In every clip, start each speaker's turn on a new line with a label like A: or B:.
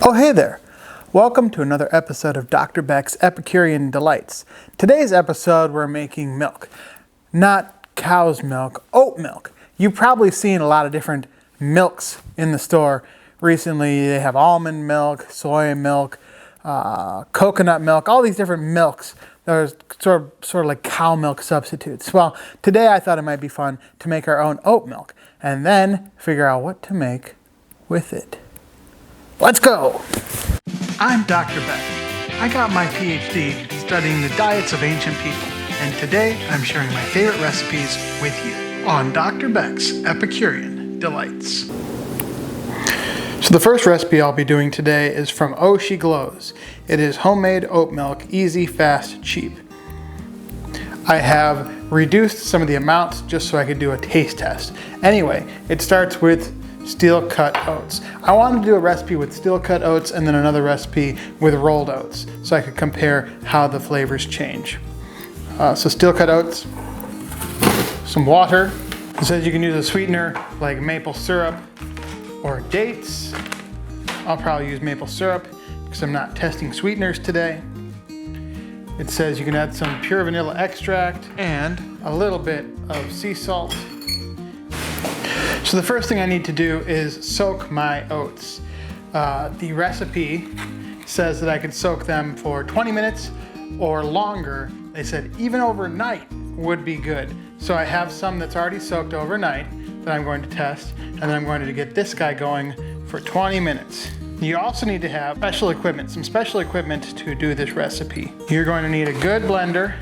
A: Oh, hey there. Welcome to another episode of Dr. Beck's Epicurean Delights. Today's episode, we're making milk. Not cow's milk, oat milk. You've probably seen a lot of different milks in the store recently. They have almond milk, soy milk, coconut milk, all these different milks that are sort of like cow milk substitutes. Well, today I thought it might be fun to make our own oat milk and then figure out what to make with it. Let's go! I'm Dr. Beck. I got my PhD studying the diets of ancient people, and today I'm sharing my favorite recipes with you on Dr. Beck's Epicurean Delights. So the first recipe I'll be doing today is from Oh She Glows. It is homemade oat milk, easy, fast, cheap. I have reduced some of the amounts just so I could do a taste test. Anyway, it starts with Steel Cut Oats. I wanted to do a recipe with Steel Cut Oats and then another recipe with Rolled Oats so I could compare how the flavors change. So Steel Cut Oats, some water. It says you can use a sweetener like maple syrup or dates. I'll probably use maple syrup because I'm not testing sweeteners today. It says you can add some pure vanilla extract and a little bit of sea salt. So the first thing I need to do is soak my oats. The recipe says that I could soak them for 20 minutes or longer. They said even overnight would be good. So I have some that's already soaked overnight that I'm going to test, and then I'm going to get this guy going for 20 minutes. You also need to have some special equipment to do this recipe. You're going to need a good blender.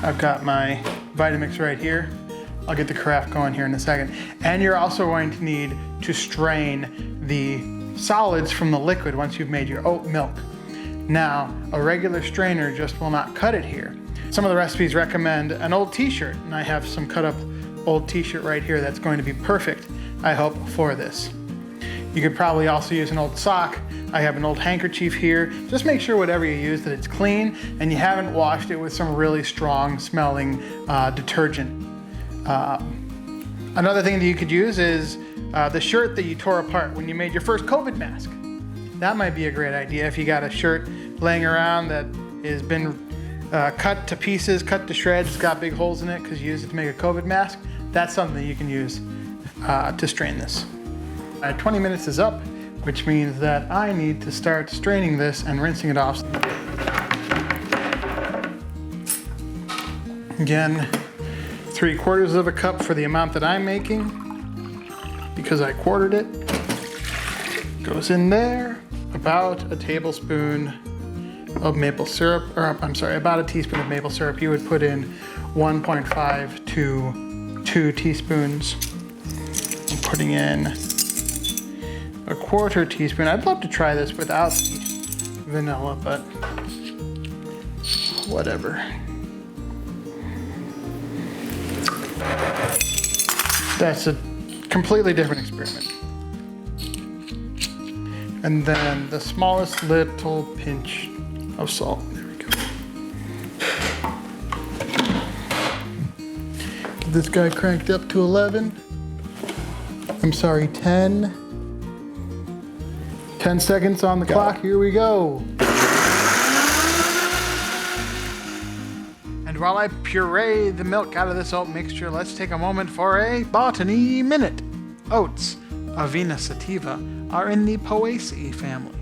A: I've got my Vitamix right here. I'll get the carafe going here in a second. And you're also going to need to strain the solids from the liquid once you've made your oat milk. Now, a regular strainer just will not cut it here. Some of the recipes recommend an old t-shirt, and I have some cut up old t-shirt right here that's going to be perfect, I hope, for this. You could probably also use an old sock. I have an old handkerchief here. Just make sure whatever you use that it's clean and you haven't washed it with some really strong smelling detergent. Another thing that you could use is the shirt that you tore apart when you made your first COVID mask. That might be a great idea if you got a shirt laying around that has been cut to pieces, cut to shreds, it's got big holes in it because you used it to make a COVID mask. That's something that you can use to strain this. 20 minutes is up, which means that I need to start straining this and rinsing it off. Again, 3/4 of a cup for the amount that I'm making because I quartered it. Goes in there. About a tablespoon of maple syrup, about a teaspoon of maple syrup. You would put in 1.5 to 2 teaspoons. I'm putting in a 1/4 teaspoon. I'd love to try this without the vanilla, but whatever. That's a completely different experiment. And then the smallest little pinch of salt. There we go. Get this guy cranked up to 11. I'm sorry, 10. 10 seconds on the clock. Here we go. And while I puree the milk out of this oat mixture, let's take a moment for a Botany Minute. Oats, Avena sativa, are in the Poaceae family.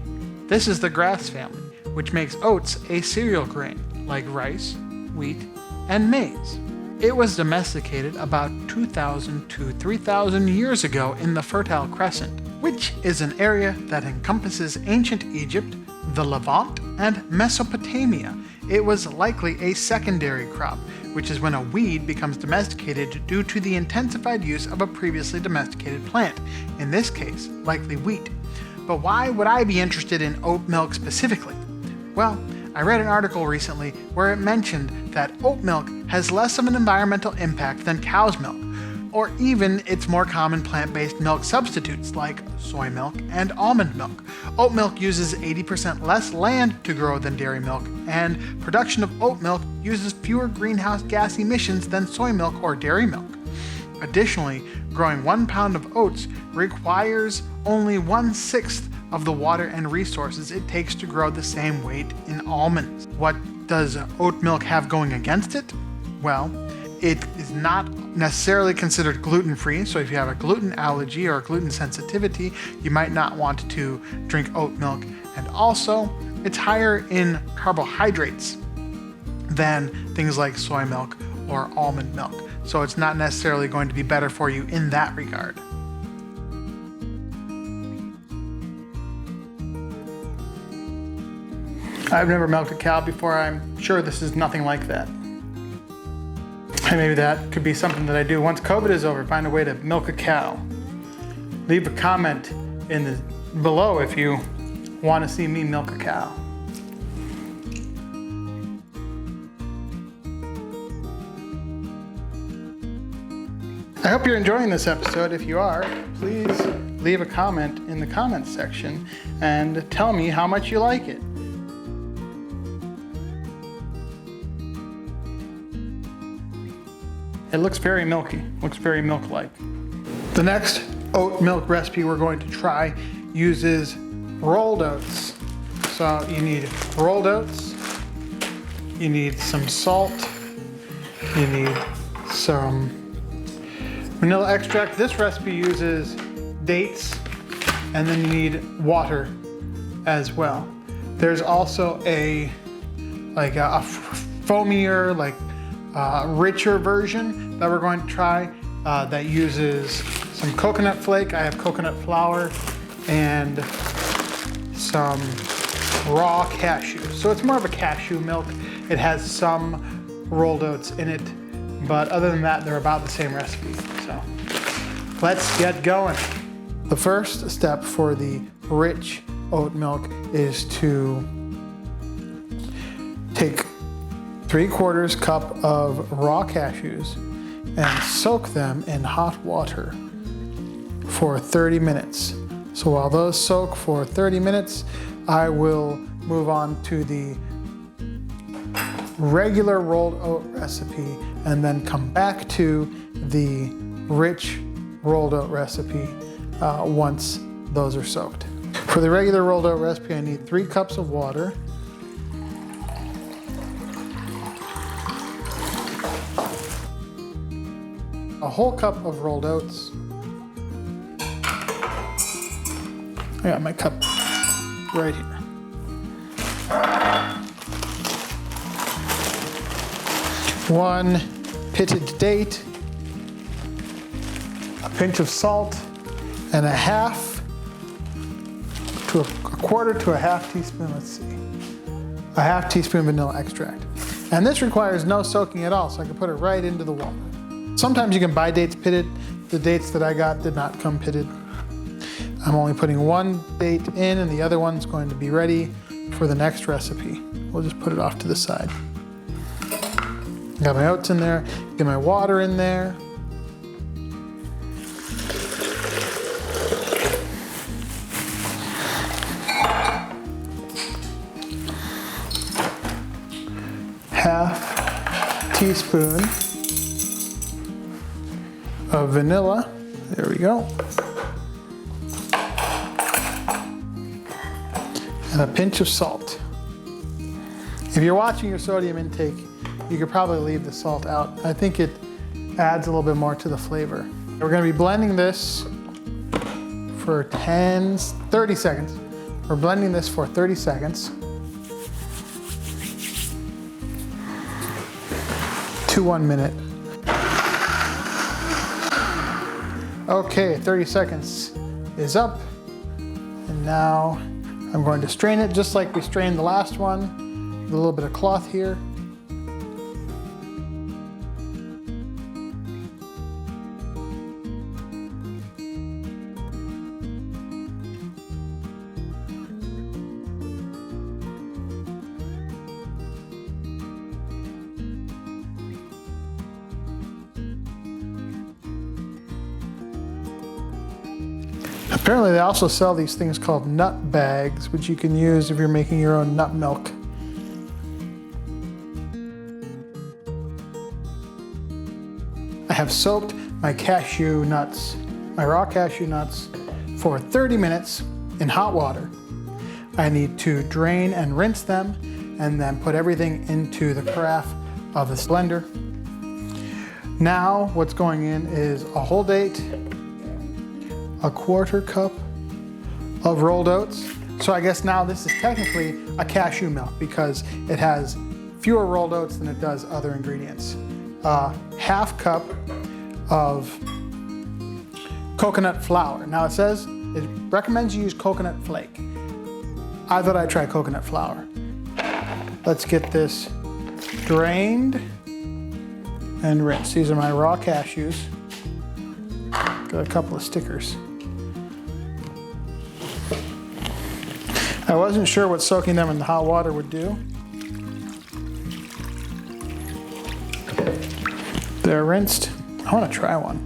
A: This is the grass family, which makes oats a cereal grain, like rice, wheat, and maize. It was domesticated about 2,000 to 3,000 years ago in the Fertile Crescent, which is an area that encompasses ancient Egypt, the Levant, and Mesopotamia. It was likely a secondary crop, which is when a weed becomes domesticated due to the intensified use of a previously domesticated plant, in this case, likely wheat. But why would I be interested in oat milk specifically? Well, I read an article recently where it mentioned that oat milk has less of an environmental impact than cow's milk, or even its more common plant-based milk substitutes like soy milk and almond milk. Oat milk uses 80% less land to grow than dairy milk, and production of oat milk uses fewer greenhouse gas emissions than soy milk or dairy milk. Additionally, growing 1 pound of oats requires only 1/6 of the water and resources it takes to grow the same weight in almonds. What does oat milk have going against it? Well, it is not necessarily considered gluten-free, so if you have a gluten allergy or a gluten sensitivity, you might not want to drink oat milk. And also, it's higher in carbohydrates than things like soy milk or almond milk. So it's not necessarily going to be better for you in that regard. I've never milked a cow before. I'm sure this is nothing like that. And maybe that could be something that I do once COVID is over, find a way to milk a cow. Leave a comment below if you want to see me milk a cow. I hope you're enjoying this episode. If you are, please leave a comment in the comments section and tell me how much you like it. It looks very milky, looks very milk-like. The next oat milk recipe we're going to try uses rolled oats. So you need rolled oats, you need some salt, you need some vanilla extract. This recipe uses dates, and then you need water as well. There's also a foamier, richer version that we're going to try that uses some coconut flake. I have coconut flour and some raw cashew. So it's more of a cashew milk. It has some rolled oats in it, but other than that, they're about the same recipe. So let's get going. The first step for the rich oat milk is to take 3/4 cup of raw cashews and soak them in hot water for 30 minutes. So while those soak for 30 minutes, I will move on to the regular rolled oat recipe and then come back to the rich rolled oat recipe once those are soaked. For the regular rolled oat recipe, I need 3 cups of water, a whole cup of rolled oats. I got my cup right here. One pitted date, a pinch of salt, and a quarter to a half teaspoon, a half teaspoon vanilla extract. And this requires no soaking at all, so I can put it right into the water. Sometimes you can buy dates pitted. The dates that I got did not come pitted. I'm only putting one date in and the other one's going to be ready for the next recipe. We'll just put it off to the side. Got my oats in there, get my water in there. Half teaspoon of vanilla, there we go. And a pinch of salt. If you're watching your sodium intake, you could probably leave the salt out. I think it adds a little bit more to the flavor. We're gonna be blending this for 30 seconds. We're blending this for 30 seconds. To 1 minute. Okay, 30 seconds is up. And now I'm going to strain it just like we strained the last one, with a little bit of cloth here. Apparently they also sell these things called nut bags, which you can use if you're making your own nut milk. I have soaked my cashew nuts, my raw cashew nuts, for 30 minutes in hot water. I need to drain and rinse them and then put everything into the carafe of the blender. Now what's going in is a whole date, a 1/4 cup of rolled oats. So I guess now this is technically a cashew milk because it has fewer rolled oats than it does other ingredients. 1/2 cup of coconut flour. Now it recommends you use coconut flake. I thought I'd try coconut flour. Let's get this drained and rinsed. These are my raw cashews. Got a couple of stickers. I wasn't sure what soaking them in the hot water would do. They're rinsed. I want to try one,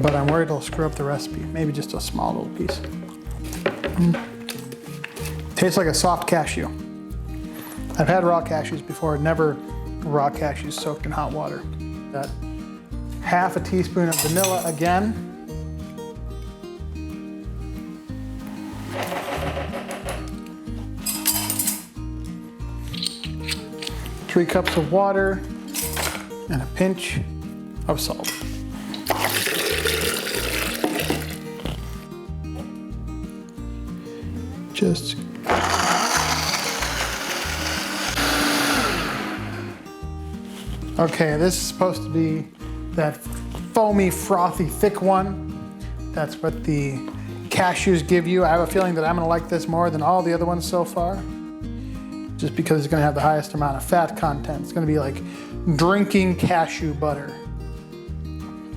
A: but I'm worried it'll screw up the recipe. Maybe just a small little piece. Tastes like a soft cashew. I've had raw cashews before, never raw cashews soaked in hot water. Got 1/2 teaspoon of vanilla again. Three cups of water and a pinch of salt. Just okay, this is supposed to be that foamy, frothy, thick one. That's what the cashews give you. I have a feeling that I'm gonna like this more than all the other ones so far, just because it's gonna have the highest amount of fat content. It's gonna be like drinking cashew butter,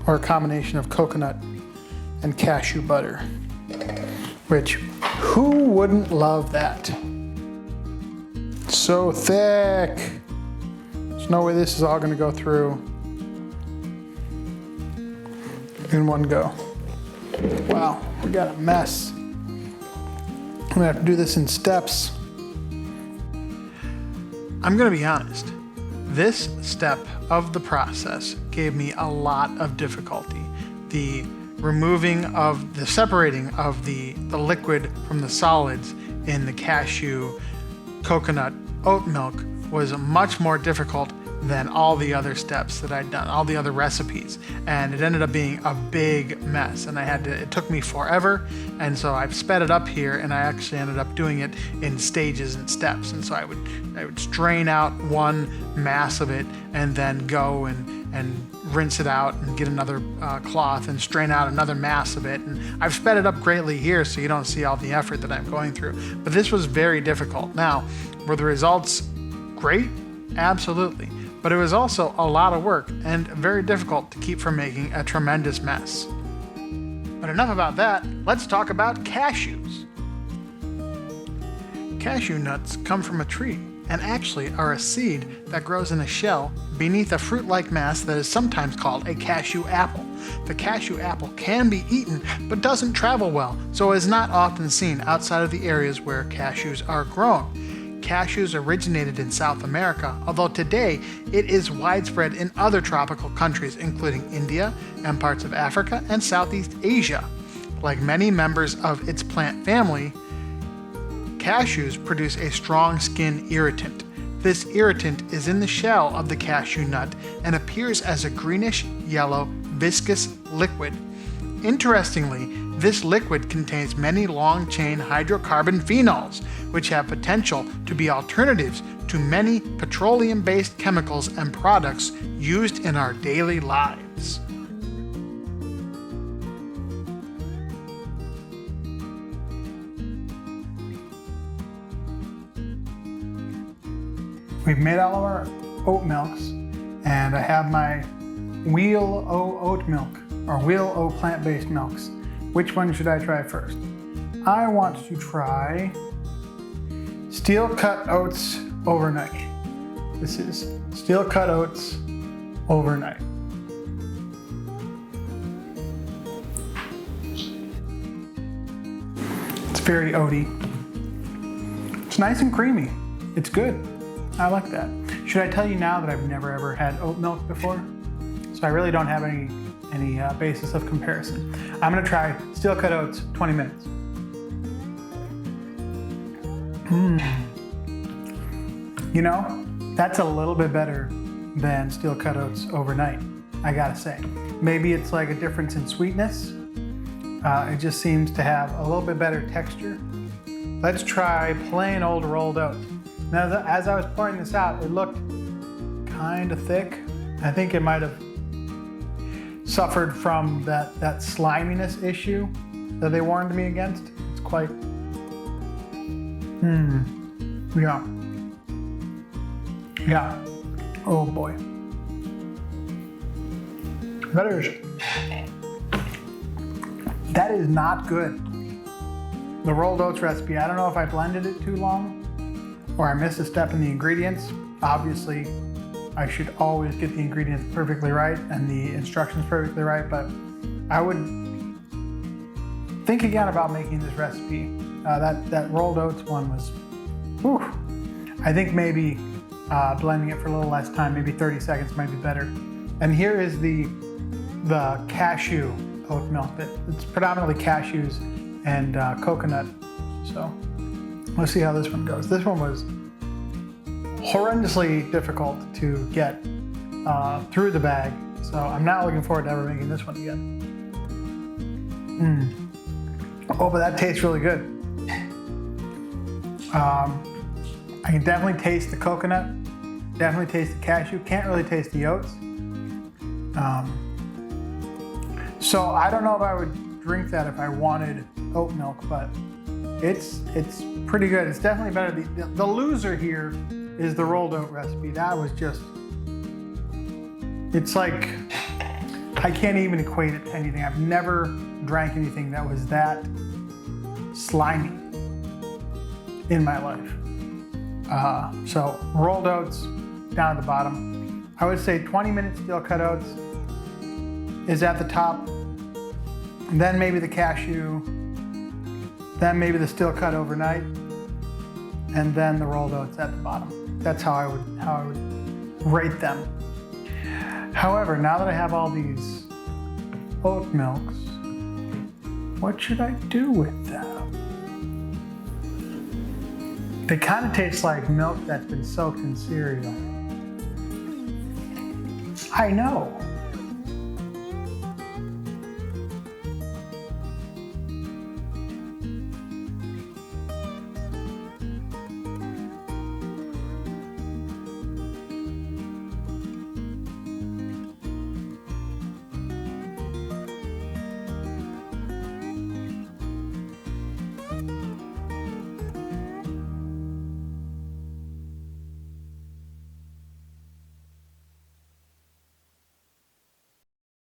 A: or a combination of coconut and cashew butter, which who wouldn't love that? It's so thick. There's no way this is all gonna go through in one go. Wow, we got a mess. I'm gonna have to do this in steps. I'm gonna be honest. This step of the process gave me a lot of difficulty. The separating of the liquid from the solids in the cashew coconut oat milk was much more difficult than all the other steps that I'd done, all the other recipes. And it ended up being a big mess, and it took me forever. And so I've sped it up here, and I actually ended up doing it in stages and steps. And so I would strain out one mass of it and then go and rinse it out and get another cloth and strain out another mass of it. And I've sped it up greatly here so you don't see all the effort that I'm going through. But this was very difficult. Now, were the results great? Absolutely. But it was also a lot of work and very difficult to keep from making a tremendous mess. But enough about that, let's talk about cashews. Cashew nuts come from a tree and actually are a seed that grows in a shell beneath a fruit-like mass that is sometimes called a cashew apple. The cashew apple can be eaten but doesn't travel well, so is not often seen outside of the areas where cashews are grown. Cashews originated in South America, although today it is widespread in other tropical countries, including India and parts of Africa and Southeast Asia. Like many members of its plant family, cashews produce a strong skin irritant. This irritant is in the shell of the cashew nut and appears as a greenish-yellow viscous liquid. Interestingly, this liquid contains many long-chain hydrocarbon phenols, which have potential to be alternatives to many petroleum-based chemicals and products used in our daily lives. We've made all of our oat milks, and I have my Wheel O Oat Milk, or Wheel O plant-based milks. Which one should I try first? I want to try Steel Cut Oats Overnight. This is Steel Cut Oats Overnight. It's very oaty. It's nice and creamy. It's good. I like that. Should I tell you now that I've never ever had oat milk before? So I really don't have any basis of comparison. I'm gonna try Steel Cut Oats 20 minutes. You know, that's a little bit better than Steel Cut Oats overnight, I gotta say. Maybe it's like a difference in sweetness. It just seems to have a little bit better texture. Let's try plain old rolled oats. Now, as I was pouring this out, it looked kind of thick. I think it might have suffered from that sliminess issue that they warned me against. It's quite, yeah. Oh boy. That is not good. The rolled oats recipe, I don't know if I blended it too long or I missed a step in the ingredients. Obviously, I should always get the ingredients perfectly right and the instructions perfectly right, but I would think again about making this recipe. That rolled oats one was, whew. I think maybe blending it for a little less time, maybe 30 seconds might be better. And here is the cashew oat milk. It's predominantly cashews and coconut. So let's see how this one goes. This one was horrendously difficult to get through the bag. So I'm not looking forward to ever making this one again. Oh, but that tastes really good. I can definitely taste the coconut, definitely taste the cashew, can't really taste the oats. So I don't know if I would drink that if I wanted oat milk, but it's pretty good. It's definitely better. The loser here is the rolled oat recipe. That was just, it's like, I can't even equate it to anything. I've never drank anything that was that slimy in my life. So rolled oats down at the bottom. I would say 20-minute Steel Cut Oats is at the top, and then maybe the cashew, then maybe the Steel Cut overnight, and then the rolled oats at the bottom. That's how I would rate them. However, now that I have all these oat milks, what should I do with them? They kind of taste like milk that's been soaked in cereal. I know.